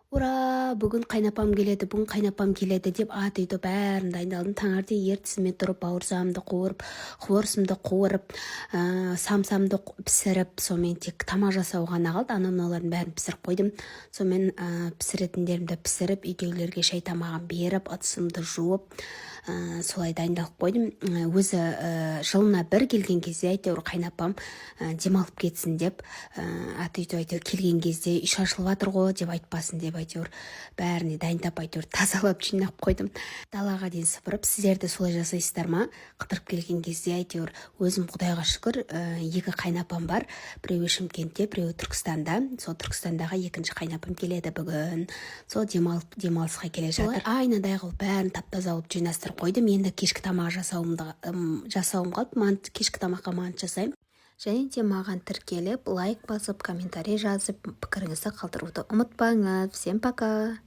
Ура! Бүгін қайнапам келеді деп ат үйді бәрін дайындалдым. Таңертең ертісіме тұрып, бауырсамды қуырып, қуырсымды қуырып, самсамды пісіріп, сонымен тек тамақ жасау ғана қалды. Анам-мыналардың бәрін пісіріп қойдым. Сонымен пісіретіндерімді пісіріп, үйдегілерге шай тамағын беріп, ыдысымды жуып, солай дайындалып қойдым. Өзі жылына бір келген кезде әйтеуір қайнапам демалып кетсін деп, ат үйді әйтеуір келген кезде үй шашылып жатыр ғой деп айтпасын деп әйтеуір бәріне дайындап әйтеуір тазалап жинап қойдым. Далаға дейін сыпырып, сіздер де солай жасайсыздар ма? Қыдырып келген кезде әйтеуір өзім Құдайға шүкір, екі қайнапам бар. Біреуі Шымкентте, біреуі Түркістанда. Сол Түркістандағы екінші қайнапам келеді бүгін. Сол демалысқа келе жатыр. Айнадай қылып бәрін тап-таза алып жинастырып қойдым. Енді кешкі тамақ жасауым қалды. Кешкі тамаққа мант жасаймын. Және де маған тіркеліп, лайк басып, комментарий жазып, пікіріңізді қалдыруды ұмытпаңыз. Всем пока!